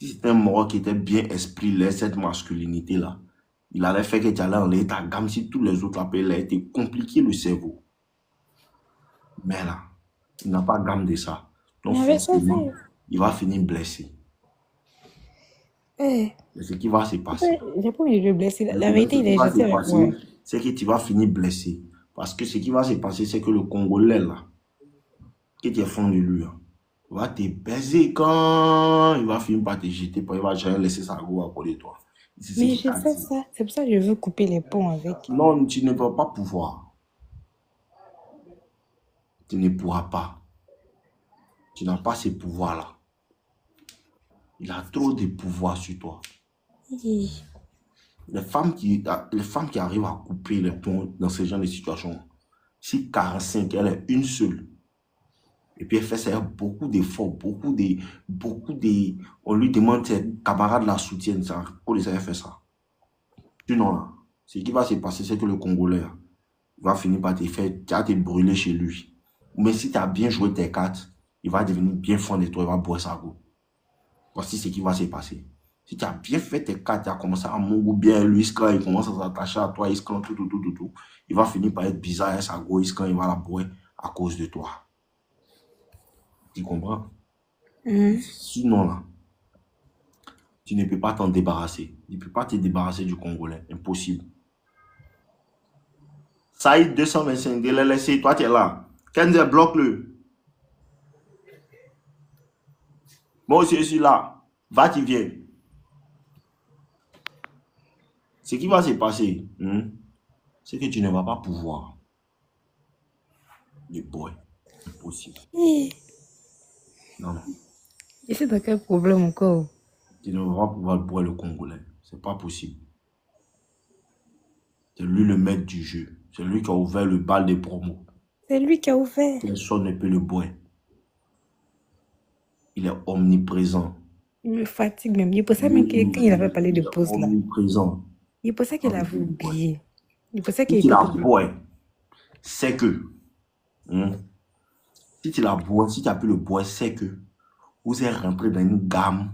Si c'était un mort qui était bien esprit, cette masculinité-là, il avait fait que tu allais enlever ta gamme si tous les autres appels a été compliqué le cerveau. Mais là, il n'a pas gamme de ça. Donc Mais avec ça, forcément, il va finir blessé. c'est... C'est ce qui va se passer. J'ai pas envie de le blesser. La Mais ce vérité, il qui est va se gentil avec moi. passer, c'est que tu vas finir blessé. Parce que ce qui va se passer, c'est que le Congolais, là, qui est fond de lui, hein, va te baiser quand il va finir par te jeter, il va jamais laisser sa go à côté de toi. C'est ce Mais qu'il je t'a sais dit. ça. C'est pour ça que je veux couper les ponts avec. Non, tu ne vas pas pouvoir. Tu ne pourras pas. Tu n'as pas ce pouvoir-là. Il a trop de pouvoir sur toi. Hi. Les femmes qui arrivent à couper les ponts dans ce genre de situation, si 45, elle est une seule, et puis elle fait ça, beaucoup d'efforts, on lui demande ses camarades la soutiennent, ça, pour les avoir fait ça. Sinon, là, ce qui va se passer, c'est que le Congolais là, va finir par te faire, tu vas te brûler chez lui. Mais si tu as bien joué tes cartes, il va devenir bien fond de toi, il va boire sa go. Voici ce qui va se passer. Si tu as bien fait tes cartes, tu as commencé à mourir bien, lui, quand il commence à s'attacher à toi, il va finir par être bizarre, à sa go, quand il va la boire à cause de toi. Tu comprends? Sinon, là, tu ne peux pas t'en débarrasser. Tu ne peux pas te débarrasser du Congolais. Impossible. Saïd 225, de les laisser, toi tu es là. Kenze, bloque-le. Moi aussi, je suis là. Va, tu viens. Ce qui va se passer, c'est que tu ne vas pas pouvoir. Le boy. Impossible. Hi. Non, non. Et c'est dans quel problème encore? Tu ne vas pas pouvoir boire le Congolais. C'est pas possible. C'est lui le maître du jeu. C'est lui qui a ouvert le bal des promos. C'est lui qui a ouvert. Personne ne peut le boire. Il est omniprésent. Il me fatigue même. Il pour ça même que quand il avait parlé de Il est pause là, omniprésent. il pour ça qu'il avait oublié. Il pour ça Si qu'il tu était la pas. bois, c'est que, si tu la bois, si tu as pu le boire, c'est que vous êtes rentré dans une gamme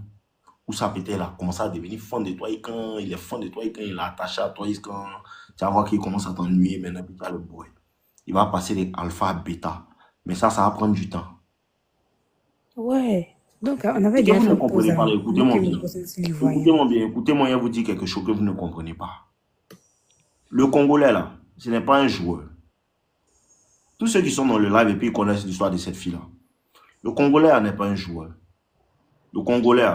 où ça peut-être a commencé à devenir fond de toi et quand il est fond de toi et quand il est attaché à toi, quand tu vas voir qu'il commence à t'ennuyer maintenant, puis tu vas le boire. Il va passer de alpha à bêta. Mais ça va prendre du temps. Ouais. Donc, on avait C'est que déjà vous ne fait pause, comprenez pas, hein. Vu écoutez-moi que le bien. processus l'ivoirien. Écoutez-moi bien, écoutez-moi, je vous dis quelque chose que vous ne comprenez pas. Le Congolais, là, ce n'est pas un joueur. Tous ceux qui sont dans le live et puis ils connaissent l'histoire de cette fille-là. Le Congolais n'est pas un joueur. Le Congolais,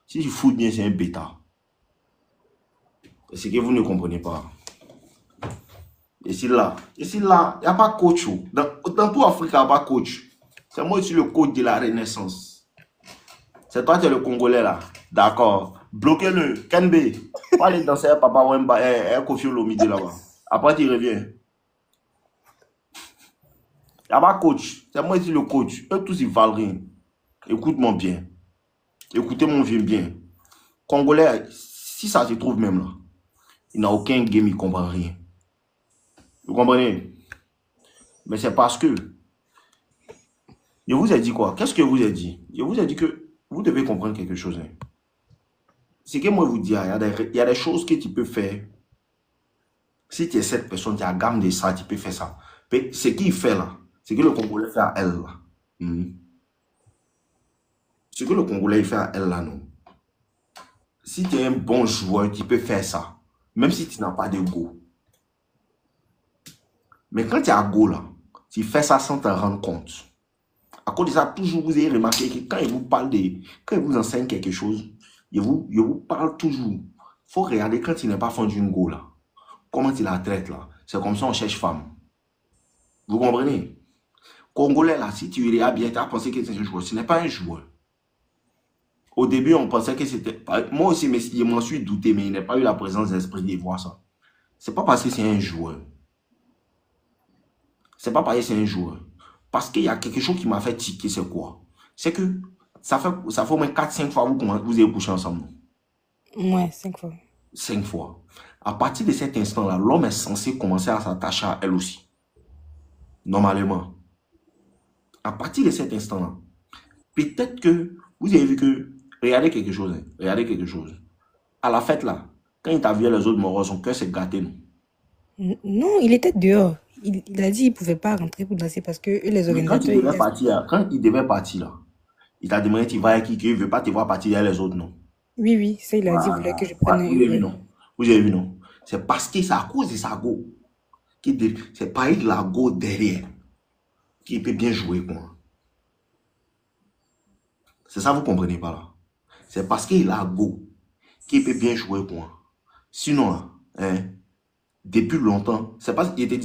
si il fout bien, c'est un bêta. C'est ce que vous ne comprenez pas. Et c'est là, il n'y a pas de coach. Dans tout Afrique, il n'y a pas de coach. C'est moi qui suis le coach de la Renaissance. C'est toi qui es le Congolais là. D'accord. Bloquez-le. Kenbe. Va aller danser à Papa Wemba et Kofi Olomide là-bas. Après, tu reviens. Il n'y a pas de coach. C'est moi qui suis le coach. Eux tous, ils valent rien. Écoute-moi bien. Écoutez-moi bien. Congolais, si ça se trouve même là, il n'a aucun game, il ne comprend rien. Vous comprenez? Mais c'est parce que je vous ai dit quoi? Qu'est-ce que je vous ai dit? Je vous ai dit que vous devez comprendre quelque chose. Hein. C'est que moi, je vous dis, il y a des choses que tu peux faire. Si tu es cette personne, tu as gamme de ça, tu peux faire ça. Mais ce qu'il fait là, c'est que le Congolais fait à elle là. Ce que le Congolais fait à elle là, non. Si tu es un bon joueur, tu peux faire ça. Même si tu n'as pas de go. Mais quand tu as go là, tu fais ça sans te rendre compte. À cause de ça, toujours vous avez remarqué que quand il vous parle quand il vous enseigne quelque chose, il vous parle toujours. Il faut regarder quand il n'est pas fond d'une go là. Comment il la traite là. C'est comme ça on cherche femme. Vous comprenez? Congolais là, si tu regardes bien, tu as pensé que c'est un joueur. Ce n'est pas un joueur. Au début, on pensait que c'était... Moi aussi, mais je m'en suis douté, mais il n'a pas eu la présence d'esprit de voir ça. C'est pas parce que c'est un joueur. C'est pas parce que c'est un joueur. Parce qu'il y a quelque chose qui m'a fait tiquer, c'est quoi? C'est que ça fait au moins 4-5 fois que vous avez couché ensemble. Ouais, 5 fois. 5 fois. À partir de cet instant-là, l'homme est censé commencer à s'attacher à elle aussi. Normalement. À partir de cet instant-là, peut-être que vous avez vu que Regardez quelque chose, hein. Regardez quelque chose. À la fête, là, quand il t'a vu les autres morts, son cœur s'est gâté, non? Non, il était dehors. Il a dit qu'il ne pouvait pas rentrer pour danser parce que eux, les Mais organisateurs, ils laissent. quand il devait partir, là, il t'a demandé tu vas avec qui, qu'il ne veut pas te voir partir derrière les autres, non? Oui, oui, ça, il a dit, il voulait que Voilà. je prenne un Vous avez vu, Uber. non? Vous avez vu, non? C'est parce que c'est à cause de sa go. C'est pas il la go derrière qui peut bien jouer, quoi. C'est ça, vous comprenez pas, là? C'est parce qu'il a go qui peut bien jouer, quoi. Sinon, là, hein, depuis longtemps, c'est parce qu'il te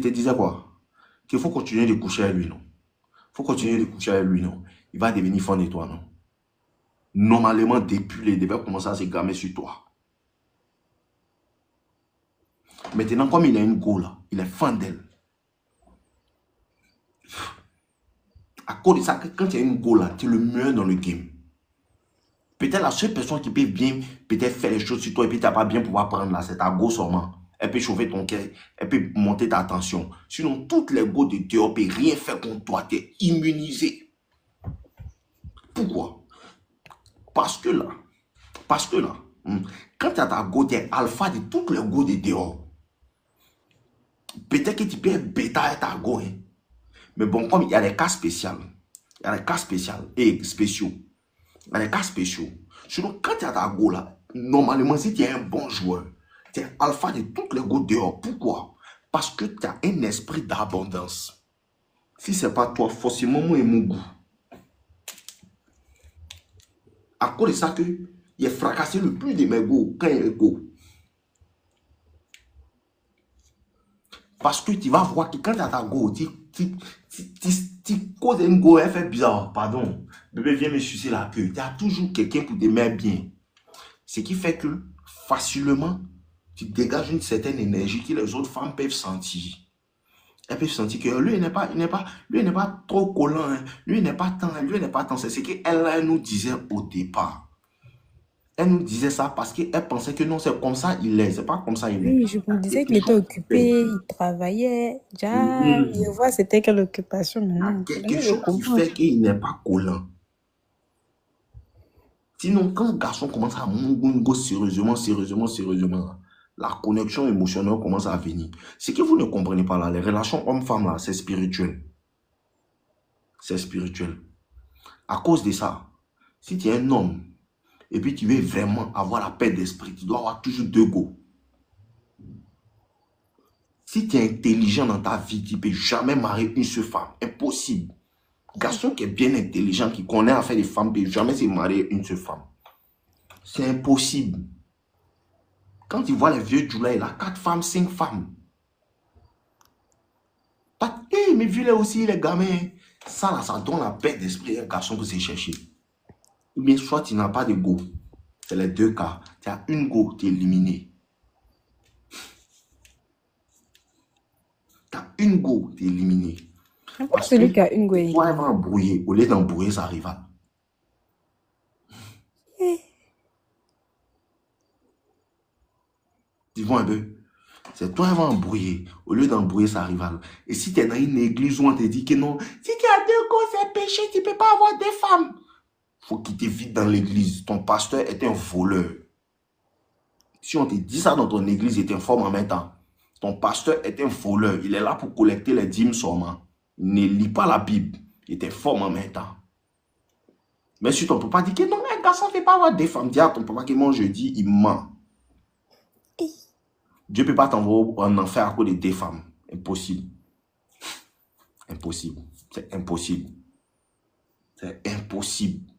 disait quoi? Qu'il faut continuer de coucher avec lui, non? Il faut continuer de coucher avec lui, non? Il va devenir fan de toi, non? Normalement, depuis, il devait commencer à se gamer sur toi. Maintenant, comme il a une go là, il est fan d'elle. À cause de ça, quand tu as une go là, tu es le meilleur dans le game. Peut-être la seule personne qui peut bien peut-être faire les choses sur toi et puis tu n'as pas bien pouvoir prendre là, c'est ta go seulement. Elle peut chauffer ton cœur, elle peut monter ta tension. Sinon, toutes les go de dehors ne peuvent rien faire contre toi, tu es immunisé. Pourquoi? Parce que là, quand tu as ta go, tu es alpha de toutes les go de dehors. Peut-être que tu peux être bêta à ta go, hein. Mais bon, comme il y a des cas spéciaux, il y a des cas spéciaux et spéciaux. Il y a des cas spéciaux. Sinon, quand tu as ta go là, normalement, si tu es un bon joueur, tu es alpha de toutes les go dehors. Pourquoi? Parce que tu as un esprit d'abondance. Si ce n'est pas toi, forcément, moi et mon goût. À cause de ça, il a fracassé le plus de mes go quand il est go. Parce que tu vas voir que quand tu as ta go, tu causes une go, elle fait bizarre. Pardon, bébé, viens me sucer la queue. Tu as toujours quelqu'un pour te mettre bien. Ce qui fait que facilement, tu dégages une certaine énergie que les autres femmes peuvent sentir. Elles peuvent sentir que lui, lui n'est pas trop collant. Hein. Lui n'est pas tant. Lui n'est pas tant. C'est ce qu'elle nous disait au départ. Elle nous disait ça parce qu'elle pensait que non, c'est comme ça il est. C'est pas comme ça il est. Oui, je me disais qu'il était occupé, il travaillait. Déjà, je vois c'était quelle occupation Il y a maintenant. quelque Maintenant, je chose qui comprends. fait qu'il n'est pas collant. Sinon, quand un garçon commence à mungo sérieusement, la connexion émotionnelle commence à venir. Ce que vous ne comprenez pas là, les relations homme-femme là, c'est spirituel. C'est spirituel. À cause de ça, si tu es un homme et puis tu veux vraiment avoir la paix d'esprit, tu dois avoir toujours deux go. Si tu es intelligent dans ta vie, tu ne peux jamais marier une seule femme. Impossible. Garçon qui est bien intelligent, qui connaît à faire des femmes, ne peut jamais se marier une seule femme. C'est impossible. Quand tu vois les vieux Djoula, il a 4 femmes, 5 femmes. Mais vieux là aussi, les gamins. Ça là, ça donne la paix d'esprit à un garçon pour se chercher. Mais soit tu n'as pas de go. C'est les deux cas. Tu as une go, tu es éliminé. Tu as une go, tu es éliminé. Pourquoi celui qui a une go? Toi, elle va embrouiller. Au lieu d'embrouiller sa rivale. Tu vois un peu? C'est toi qui vas embrouiller, au lieu d'embrouiller sa rivale. Et si tu es dans une église où on te dit que non, si tu as deux go, c'est péché, tu ne peux pas avoir deux femmes. Il faut qu'il t'évite dans l'église. Ton pasteur est un voleur. Si on te dit ça dans ton église, il t'informe en même temps. Ton pasteur est un voleur. Il est là pour collecter les dîmes seulement. Il ne lit pas la Bible. Il t'informe en même temps. Mais si ton papa dit que non, un garçon ne peut pas avoir deux femmes, dis à ton papa que mon jeudi, il ment. Dieu ne peut pas t'envoyer en enfer à cause de tes femmes. Impossible. Impossible. C'est impossible. C'est impossible.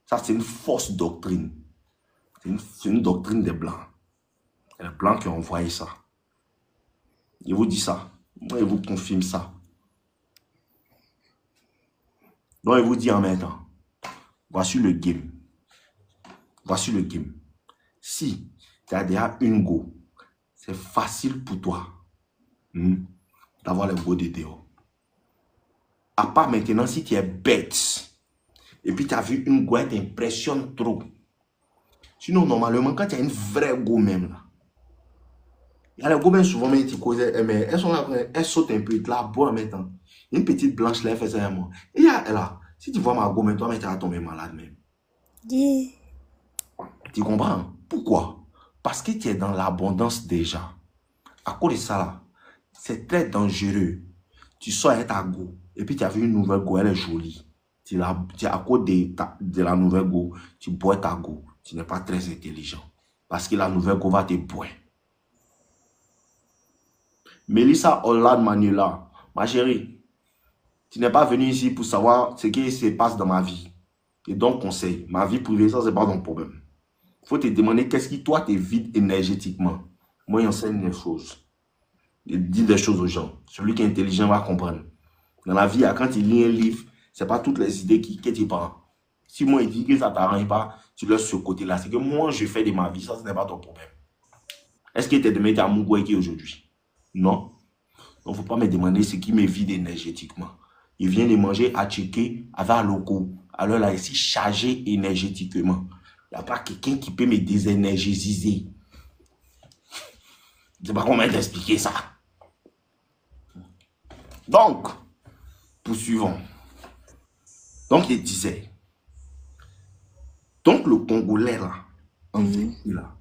Ça, c'est une fausse doctrine. C'est une doctrine des Blancs. C'est les Blancs qui ont envoyé ça. Je vous dis ça. Moi, je vous confirme ça. Donc, je vous dis en même temps. Voici le game. Voici le game. Si tu as déjà une go, c'est facile pour toi d'avoir les go de dehors. À part maintenant, si tu es bête, et puis tu as vu une go, elle t'impressionne trop. Sinon, normalement, quand tu as une vraie go même, là, il y a les go même souvent, mais elles sont là, elles sautent un peu, là, bois en même temps. Une petite blanche là, elle fait ça à moi. Et là, si tu vois ma go, mais toi, tu vas tomber malade même. Yeah. Tu comprends? Pourquoi? Parce que tu es dans l'abondance déjà. À cause de ça, là, c'est très dangereux. Tu sors avec ta go, et puis tu as vu une nouvelle go, elle est jolie. Tu es à cause de la nouvelle go, tu bois ta go. Tu n'es pas très intelligent. Parce que la nouvelle go va te boire. Melissa Hollande Manula, ma chérie, tu n'es pas venu ici pour savoir ce qui se passe dans ma vie. Et donc, conseil, ma vie privée, ça, c'est pas ton problème. Il faut te demander qu'est-ce qui, toi, te vide énergétiquement. Moi, j'enseigne des choses. Je dis des choses aux gens. Celui qui est intelligent va comprendre. Dans la vie, quand il lit un livre, ce n'est pas toutes les idées que tu prends. Si moi, il dit que ça ne t'arrange pas, tu laisses ce côté-là. C'est que moi, je fais de ma vie. Ça, ce n'est pas ton problème. Est-ce que tu es demain à Mugweki aujourd'hui? Non. Donc, il ne faut pas me demander ce qui me vide énergétiquement. Il vient de manger à checker avec loco. Alors là, ici, chargé énergétiquement. Il n'y a pas quelqu'un qui peut me désénergésiser. Je ne sais pas comment t'expliquer ça. Donc, poursuivons. Donc, il disait, donc le Congolais là, en vérité là,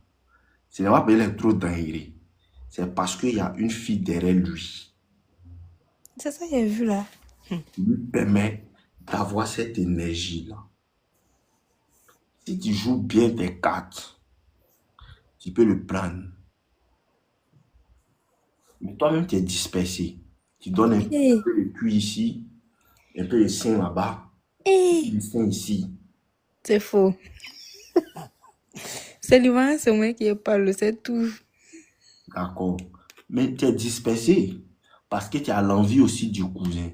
ce n'est pas parce qu'il est trop dingue. C'est parce qu'il y a une fille derrière lui C'est ça, j'ai vu là. qui lui permet d'avoir cette énergie là. Si tu joues bien tes cartes, tu peux le prendre. Mais toi-même, tu es dispersé. Tu donnes un peu de cuir ici, un peu de sein là-bas, un sein ici. C'est faux. C'est Livan, c'est moi qui parle, c'est tout. D'accord. Mais tu es dispersé parce que tu as l'envie aussi du cousin.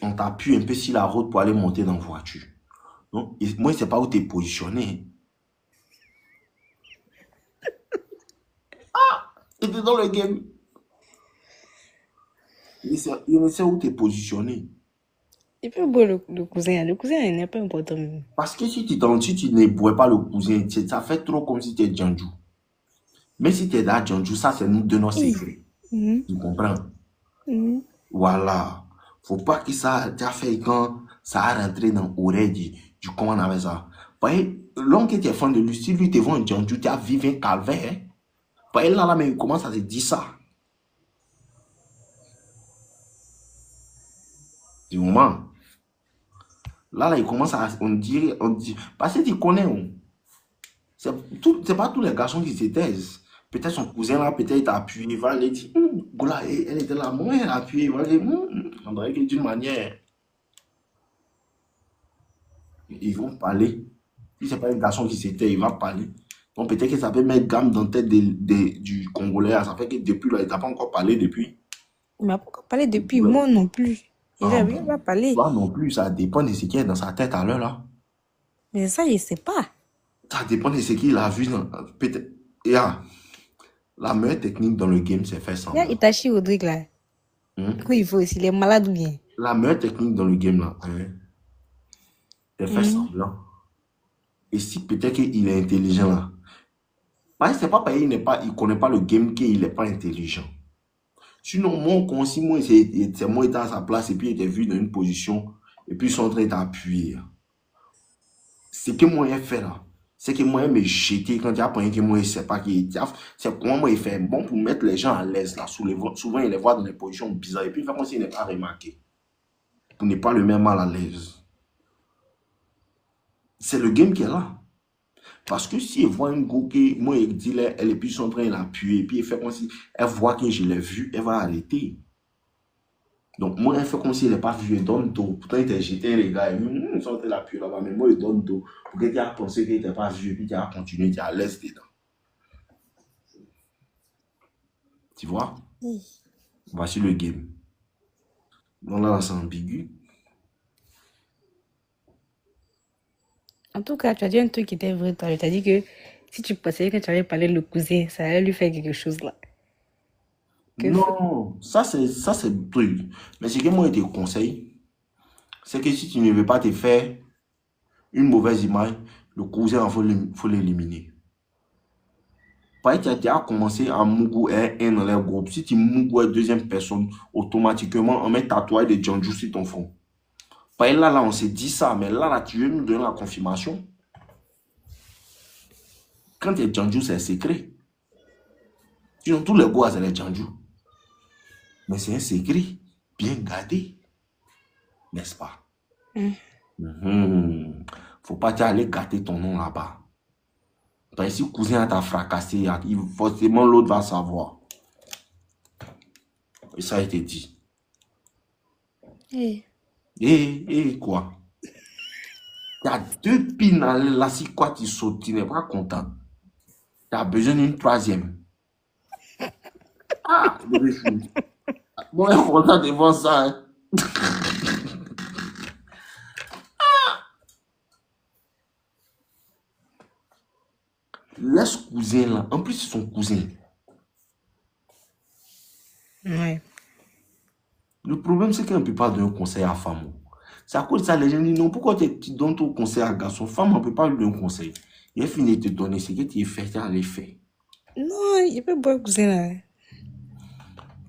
On t'appuie un peu sur la route pour aller monter dans la voiture. Donc, moi, je ne sais pas où tu es positionné. Ah, tu es dans le game. Il ne sait où tu es positionné. Et puis, bon, le cousin, il n'est pas important. Parce que si tu ne bois pas le cousin, ça fait trop comme si tu es Djandjou. Mais si tu es là, Djandjou, ça, c'est nous de nos secrets. Tu comprends? Voilà. Faut pas que ça t'a fait quand ça a rentré dans l'oreille du comment on avait ça. L'homme qui était fan de lui, si lui te vend un Djandjou, tu as vécu un calvaire. Là, mais il commence à te dire ça. Du moment. Là, il commence à. On dit. Parce que tu connais. C'est pas tous les garçons qui se taisent. Peut-être son cousin là, peut-être il t'a appuyé, il va aller dire, voilà, elle était là, moi, elle a appuyé, il va dire, on dirait que d'une manière, ils vont parler. Si c'est pas un garçon qui se tait, il va parler. Donc peut-être que ça peut mettre gamme dans la tête du Congolais. Ça fait que depuis là, il t'a pas encore parlé depuis. Il m'a pas encore parlé depuis, moi non plus. Il a rien à parler. Toi non plus, ça dépend de ce qu'il y a dans sa tête à l'heure là. Mais ça, il sait pas. Ça dépend de ce qu'il a vu. Peut-être. La meilleure technique dans le game, c'est faire semblant. Il y a Itachi Rodrigue là. Oui, il faut aussi, il est malade ou bien. La meilleure technique dans le game là, c'est faire semblant. Et si peut-être qu'il est intelligent là. Parce que c'est pas parce qu'il ne connaît pas le game qu'il n'est pas intelligent. Sinon, moi, si moi, c'est moi étant à sa place et puis il était vu dans une position et puis ils sont en train d'appuyer. Ce que moi j'ai fait là, c'est que moi, me jeter quand il y a pas que moi, je sais pas qui c'est comment moi il fait bon pour mettre les gens à l'aise là. Souvent, il les voit dans des positions bizarres et puis il fait comme s'il n'est pas remarqué. Pour ne pas le mettre mal à l'aise. C'est le game qui est là. Parce que si elle voit une go qui, moi, elle dit, elle est plus en train d'appuyer, et puis elle fait comme si, elle voit que je l'ai vu, elle va arrêter. Donc, moi, elle fait comme si elle n'est pas vue, elle donne dos. Pourtant, il était jeté, les gars, ils sont en train d'appuyer là-bas, mais moi, elle donne dos. Pour que tu aies pensé qu'elle n'était pas vue, et puis tu as continué, tu es à l'aise dedans. Tu vois? Voici le game. Donc là, c'est ambigu. En tout cas, tu as dit un truc qui était vrai, toi. Tu as dit que si tu pensais que tu avais parlé le cousin, ça allait lui faire quelque chose là. Non, ça c'est le truc. Mais ce que moi, je te conseille, c'est que si tu ne veux pas te faire une mauvaise image, le cousin, il faut l'éliminer. Parce que tu as commencé à Mougou un dans leur groupe. Si tu Mougou une deuxième personne, automatiquement, on met tatouage de Djandjou sur ton front. Parce que là, on s'est dit ça, mais là, tu veux nous donner la confirmation. Quand tu es Djanju, c'est secret. Sinon, tous les gars, c'est les Djanju. Mais c'est un secret bien gardé, n'est-ce pas? Faut pas aller gâter ton nom là-bas. Parce que si cousin t'a fracassé, forcément l'autre va savoir. Et ça a été dit. Quoi? Tu as 2 pins là, si quoi tu sautes, tu n'es pas content. Tu as besoin d'une 3e. Ah, bébé chou. Bon, on est content de voir ça. Hein. Laisse cousin là. En plus, c'est son cousin. Ouais. Le problème, c'est qu'on ne peut pas donner un conseil à femme. C'est à cause de ça, les gens disent non, pourquoi tu donnes ton conseil à garçon? Femme, on ne peut pas lui donner un conseil. Il a fini de te donner ce que tu as fait, tu as les fait. Non, il peut pas cousin là.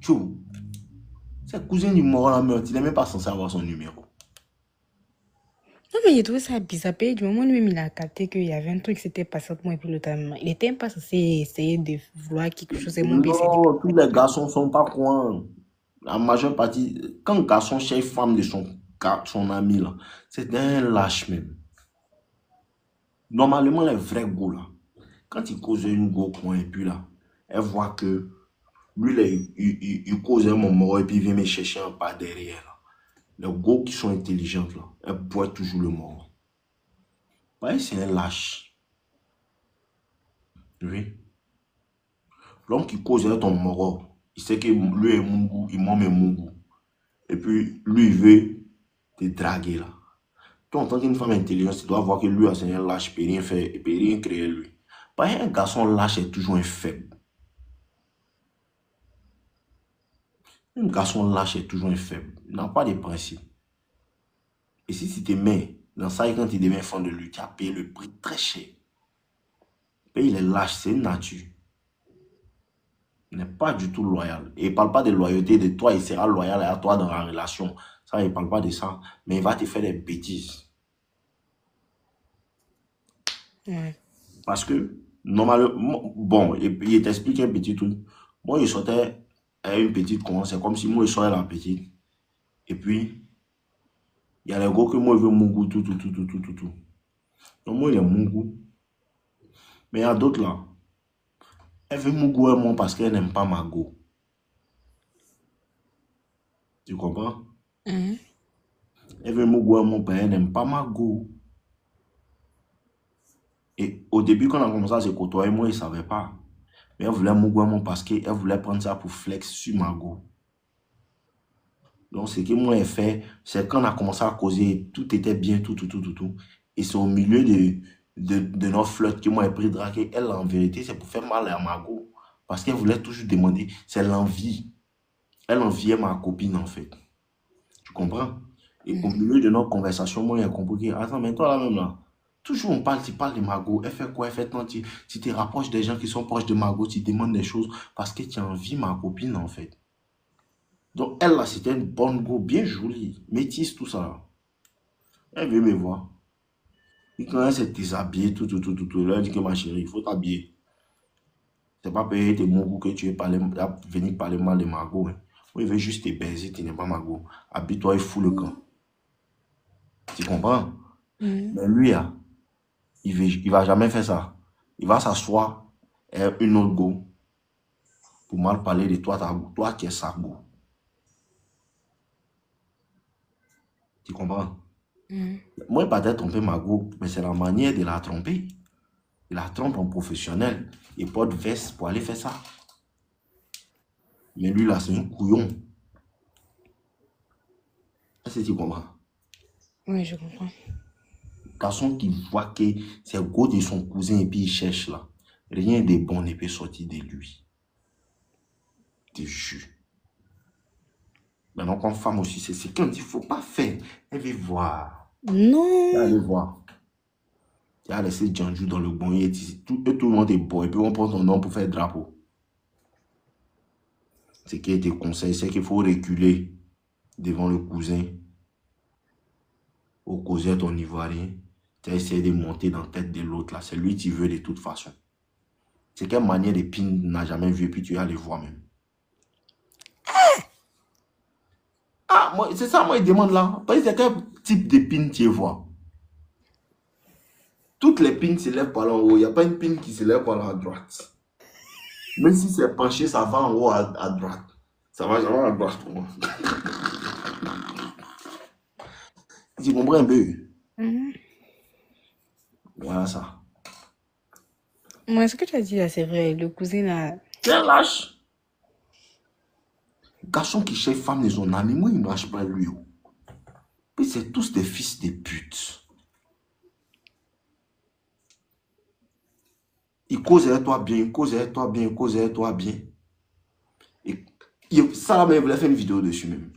Tchou. C'est cousin du mort la meurtre. Il n'est même pas censé avoir son numéro. Non, mais j'ai trouvé ça bizarre. Du moment où lui-même il a capté qu'il y avait un truc qui s'était passé entre moi et puis l'autre, il n'était pas censé essayer de vouloir quelque chose. Non, tous les garçons ne sont pas coins. La majeure partie, quand un garçon cherche femme de son ami, là, c'est un lâche même. Normalement, les vrais go là, quand il cause une go coin et puis là, elle voit que lui, là, il cause un moment et puis il vient me chercher un pas derrière. Là. Les go qui sont intelligentes là, elles boivent toujours le mort. Ouais, c'est un lâche. Oui. L'homme qui cause ton mort, il sait que lui est Mungu, il m'aime Mungu. Et puis, lui, il veut te draguer là. Toi, en tant qu'une femme intelligente, tu dois voir que lui, c'est un lâche, il ne peut rien faire, il ne peut rien créer lui. Parce qu'un garçon lâche est toujours un faible. Un garçon lâche est toujours un faible. Il n'a pas de principe. Et si tu te mets dans ça, et quand tu deviens fan de lui, tu as payé le prix très cher. Il est lâche, c'est une nature. Il n'est pas du tout loyal. Et il ne parle pas de loyauté de toi, il sera loyal à toi dans la relation. Ça, il ne parle pas de ça. Mais il va te faire des bêtises. Ouais. Parce que, normalement, bon, il t'explique un petit truc. Moi, il sortait à une petite commence. C'est comme si moi, je sortais la petite. Et puis, il y a les gars que moi, je veux mon goût, tout. Donc, moi, il est mon goût. Mais il y a d'autres là. Elle veut mon goût, moi, parce qu'elle n'aime pas ma go. Tu comprends? Elle veut mon goût, moi, parce qu'elle n'aime pas ma go. Et au début, quand on a commencé à se côtoyer, moi, je ne savais pas. Mais elle voulait mon goût, moi, parce qu'elle voulait prendre ça pour flex sur ma go. Donc, ce que moi, j'ai fait, c'est quand on a commencé à causer, tout était bien, tout. Et c'est au milieu de notre flotte que moi, j'ai pris draguer. Elle, en vérité, c'est pour faire mal à ma go. Parce qu'elle voulait toujours demander, c'est l'envie. Elle enviait ma copine, en fait. Tu comprends? Et au milieu de notre conversation, moi, j'ai compris que, attends, mais toi, là même, là, toujours on parle, tu parles de Margot. Elle fait quoi? Elle fait tant, tu te rapproches des gens qui sont proches de Margot, tu demandes des choses parce que tu envies ma copine, en fait. Donc, elle, là, c'était une bonne go, bien jolie, métisse, tout ça. Elle veut me voir. Et quand elle s'est déshabillée, tout, elle a dit que ma chérie, il faut t'habiller. C'est pas payer tes mots pour que tu venir parler mal de Margot. Hein. Moi, il veut juste te baiser, tu n'es pas Margot. Habille-toi et fous le camp. Tu comprends? Mais lui, là, il va jamais faire ça. Il va s'asseoir et une autre go pour mal parler de toi, toi qui es sa go. Tu comprends? Moi, il peut-être tromper ma go, mais c'est la manière de la tromper. Il la trompe en professionnel. Il porte veste pour aller faire ça. Mais lui, là, c'est un couillon. Est-ce que tu comprends? Oui, je comprends. Garçon qui voit que c'est go de son cousin et puis il cherche là. Rien de bon ne peut sortir de lui. Je te jure. Maintenant, comme femme aussi, c'est ce qu'on dit, il ne faut pas faire. Elle veut voir. Non. Elle veut voir. Tu as laissé Djanju dans le bon et tout le monde est beau. Et puis on prend ton nom pour faire drapeau. Ce qui te conseille, c'est qu'il faut reculer devant le cousin. Au cousin ton ivoirien. Tu as essayé de monter dans la tête de l'autre là. C'est lui qui veut de toute façon. C'est quelle manière de pin n'a jamais vu et puis tu vas les voir même. Ah, moi, c'est ça, moi, il demande là. Parce que c'est quel type de pin tu vois? Toutes les pins se lèvent par là en haut. Il n'y a pas une pin qui se lève par là à droite. Même si c'est penché, ça va en haut à droite. Ça va jamais à droite pour moi. Tu comprends un peu? Voilà ça. Moi, ce que tu as dit là, c'est vrai. Le cousin là. C'est lâche. Garçon qui cherche femme de son ami, moi, il ne marche pas lui. Puis c'est tous des fils de pute. Il cause avec toi bien, il cause avec toi bien, il cause avec toi bien. Et ça là, il voulait faire une vidéo dessus même.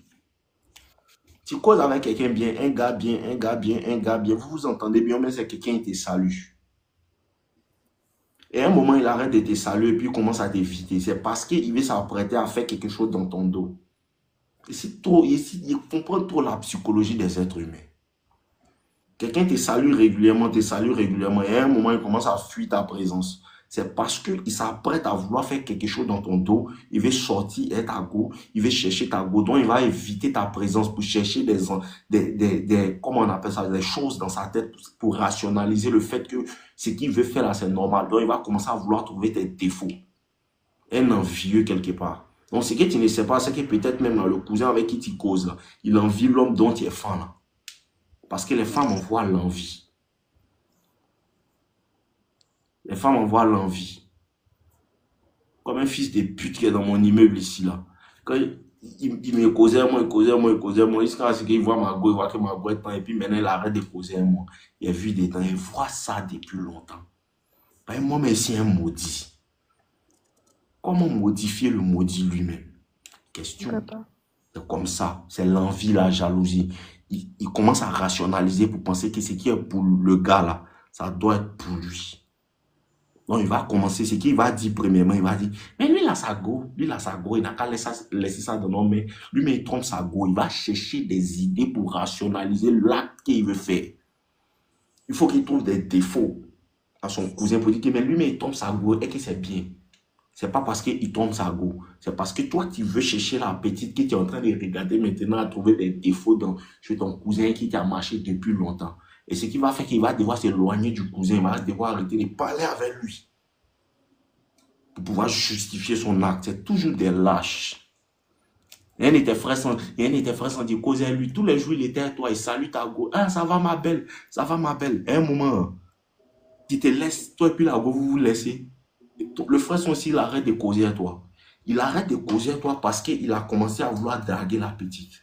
Tu causes avec quelqu'un bien, un gars bien, un gars bien, un gars bien, vous vous entendez bien, mais c'est quelqu'un qui te salue. Et à un moment, il arrête de te saluer et puis il commence à t'éviter. C'est parce qu'il veut s'apprêter à faire quelque chose dans ton dos. Il comprend trop la psychologie des êtres humains. Quelqu'un te salue régulièrement, et à un moment, il commence à fuir ta présence. C'est parce qu'il s'apprête à vouloir faire quelque chose dans ton dos. Il veut sortir, être à go, il veut chercher ta go. Donc, il va éviter ta présence pour chercher comment on appelle ça, des choses dans sa tête pour rationaliser le fait que ce qu'il veut faire là, c'est normal. Donc, il va commencer à vouloir trouver tes défauts. Un envieux quelque part. Donc, ce que tu ne sais pas, c'est que peut-être même le cousin avec qui tu causes là, il envie l'homme dont tu es fan là. Parce que les femmes envoient l'envie. Les femmes envoient l'envie. Comme un fils de pute qui est dans mon immeuble ici, là. Quand il me causait moi, jusqu'à ce qu'il voit ma go, il voit que ma go est temps, et puis maintenant il arrête de causer moi. Il a vu des temps, il voit ça depuis longtemps. Ben, moi, mais c'est un maudit. Comment modifier le maudit lui-même? Question. C'est comme ça, c'est l'envie, la jalousie. Il commence à rationaliser pour penser que ce qui est pour le gars là, ça doit être pour lui. Donc, il va commencer, ce qu'il va dire premièrement, il va dire, mais lui, il a sa go, il n'a qu'à laisser ça dans nos mains. Lui, mais il trompe sa go, il va chercher des idées pour rationaliser l'acte qu'il veut faire. Il faut qu'il trouve des défauts à son cousin pour dire que mais lui, mais il trompe sa go et que c'est bien. C'est pas parce qu'il trompe sa go, c'est parce que toi, tu veux chercher la petite que tu es en train de regarder maintenant à trouver des défauts chez ton cousin qui t'a marché depuis longtemps. Et ce qui va faire qu'il va devoir s'éloigner du cousin, il va devoir arrêter de parler avec lui pour pouvoir justifier son acte. C'est toujours des lâches. Et un de tes frères sans dire causer à lui. Tous les jours, il était à toi, il salue ta go. Ah, ça va ma belle, ça va ma belle. À un moment, tu te laisses, toi et puis la go, vous vous laissez. Le frère son aussi, il arrête de causer à toi. Il arrête de causer à toi parce qu'il a commencé à vouloir draguer la petite.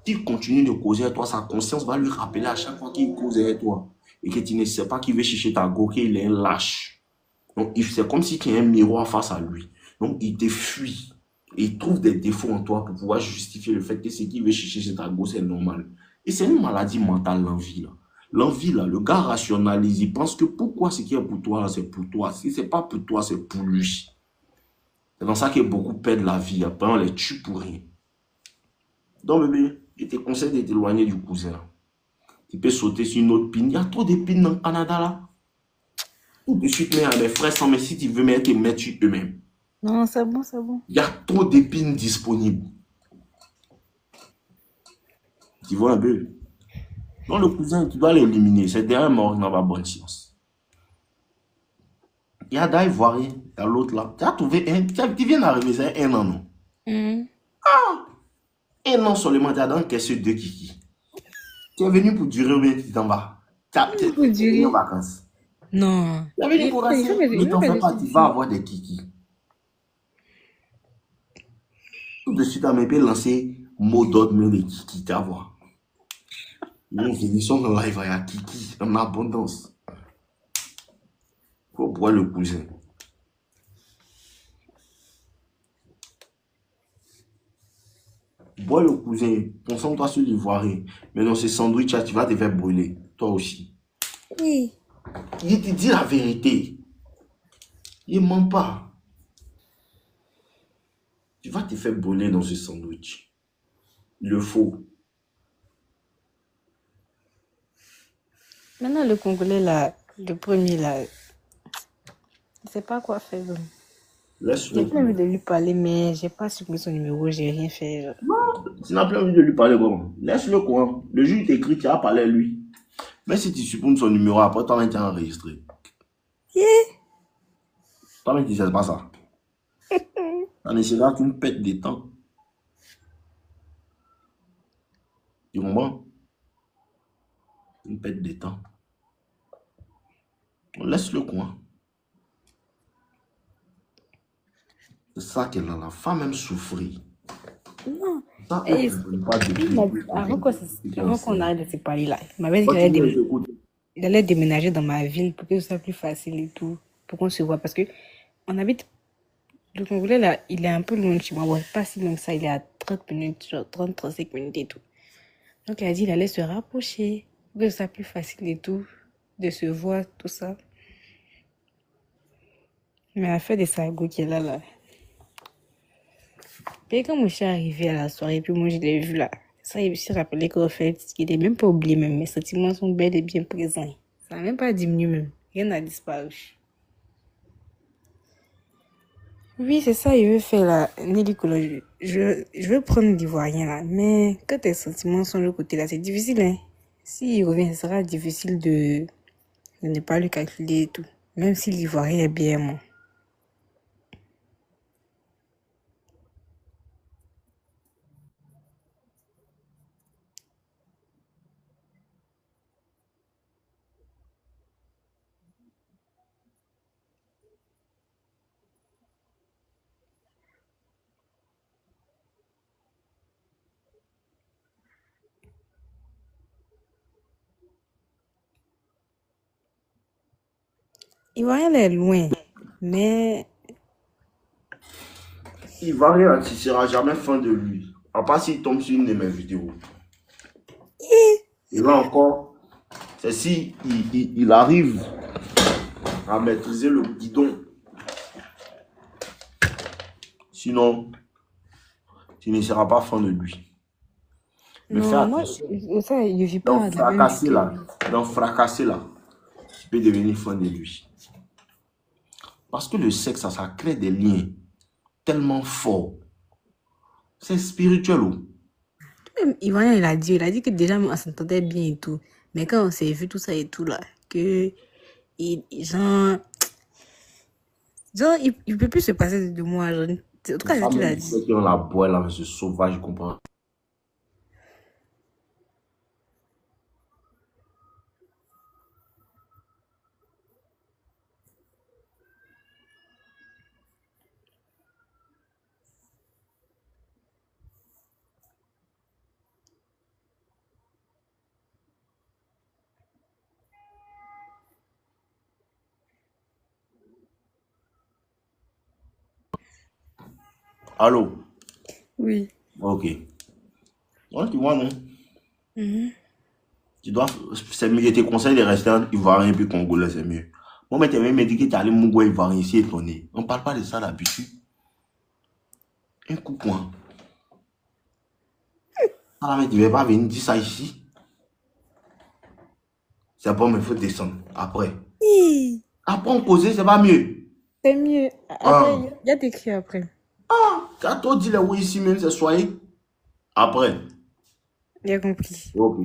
S'il continue de causer à toi, sa conscience va lui rappeler à chaque fois qu'il cause à toi et que tu ne sais pas qu'il veut chercher ta go, qu'il est un lâche. Donc, c'est comme si tu as un miroir face à lui. Donc, il te fuit. Et il trouve des défauts en toi pour pouvoir justifier le fait que ce qu'il veut chercher chez ta go, c'est normal. Et c'est une maladie mentale, l'envie, là. L'envie, là, le gars rationalise. Il pense que pourquoi ce qui est pour toi, là, c'est pour toi. Si c'est pas pour toi, c'est pour lui. C'est dans ça que beaucoup perdent la vie. Après, on les tue pour rien. Donc, bébé, je te conseille de t'éloigner du cousin. Tu peux sauter sur une autre pine. Il y a trop de pines dans le Canada, là. Tout de suite, mes frères sans, mais si tu veux mettre, ils mettent sur eux-mêmes. Non, c'est bon, c'est bon. Il y a trop d'épines disponibles. Tu vois un peu. Donc le cousin, tu dois l'éliminer. C'est derrière mort, il n'a pas bonne science. Il y a d'Ivoirien, il y a l'autre là. Tu as trouvé un, tu viens d'arriver, c'est un an, non? Un an seulement, tu as encaissé deux kiki. Tu es venu pour durer ou bien tu t'en vas? Tu es venu en vacances. Non. Tu es venu pour rester. Ne t'en fais pas, tu vas avoir des kiki. Tout de suite, à mes pieds, lancer mot d'ordre, mais des kiki, tu vas voir. Nous finissons dans live, il y a kiki en abondance. Faut boire le cousin. Bois le cousin, concentre-toi sur l'ivoirien. Mais dans ce sandwich là, tu vas te faire brûler. Toi aussi. Oui. Il te dit la vérité. Il ne ment pas. Tu vas te faire brûler dans ce sandwich. Il le faut. Maintenant, le Congolais là, le premier là, Je sais pas quoi faire. J'ai Laisse-le. plus envie de lui parler, mais j'ai pas supprimé son numéro, j'ai rien fait. Tu n'as plus envie de lui parler comment? Laisse-le quoi. Le jour où il t'écrit, tu as parlé à lui. Mais si tu supprimes son numéro, après toi-même tu as enregistré. Toi-même tu ne sais pas ça. Ça ne sera qu'une perte de temps. Tu comprends? Une perte de temps. Laisse-le quoi. C'est ça qu'elle a. La femme aime souffrir. Non. Ça, elle Et ne comprend pas il depuis. m'a dit, avant qu'on arrête de se parler là, il m'avait dit qu'il Continue, j'écoute. allait déménager dans ma ville pour que ce soit plus facile et tout, pour qu'on se voit. Parce que on habite, le Congolais là, il est un peu loin de chez moi. Bon, pas si loin que ça, il est à 30 minutes, genre 30, 35 minutes et tout. Donc il a dit qu'il allait se rapprocher pour que ce soit plus facile et tout, de se voir, tout ça. Mais elle a fait des sagots qui est là. Et quand je suis arrivée à la soirée, puis moi je l'ai vu là, ça, il me s'est rappelé qu'en fait, il n'est même pas oublié même. Mes sentiments sont bel et bien présents. Ça n'a même pas diminué même. Rien n'a disparu. Oui, c'est ça, il veut faire là. Nelly Kolo, je veux prendre l'ivoirien là. Mais quand tes sentiments sont de l'autre côté là, c'est difficile, hein. S'il revient, ce sera difficile de ne pas le calculer et tout. Même si l'ivoirien est bien moi. Ivoirien est loin. Mais Il va rien, tu ne seras jamais fan de lui. À part s'il tombe sur une de mes vidéos. Et là encore, c'est si il arrive à maîtriser le guidon. Sinon, tu ne seras pas fan de lui. Mais fais non, moi, attention. ça, il ne vit Dans pas dans la même fracasser ville que là, lui. dans fracasser là, tu peux devenir fan de lui. Parce que le sexe, ça crée des liens tellement forts. C'est spirituel. Même Ivoirien, il a dit que déjà, on s'entendait bien et tout. Mais quand on s'est vu tout ça et tout là, que, genre, il peut plus se passer de moi. Genre, en tout Les cas, c'est ce femmes qu'il a même dit. qui ont la boîte là, c'est sauvage, je comprends. Allô? Oui. Ok. Ouais, tu vois, non? Mhm. Tu dois, c'est mieux, je te conseille de rester en ivoirien puis congolais, c'est mieux. Moi, mais tu m'as dit que tu allais mon ivoirien ici étonné. On ne parle pas de ça d'habitude. Un coup point. Ah, mais tu ne vas pas venir dire ça ici. C'est bon, mais il faut descendre. Après. Hi, Après, on cause, c'est pas mieux. c'est mieux. Ah, Après, il y a t'écrit après. tu as trop dit les oui ici même, c'est soyez. Après. J'ai compris. Ok.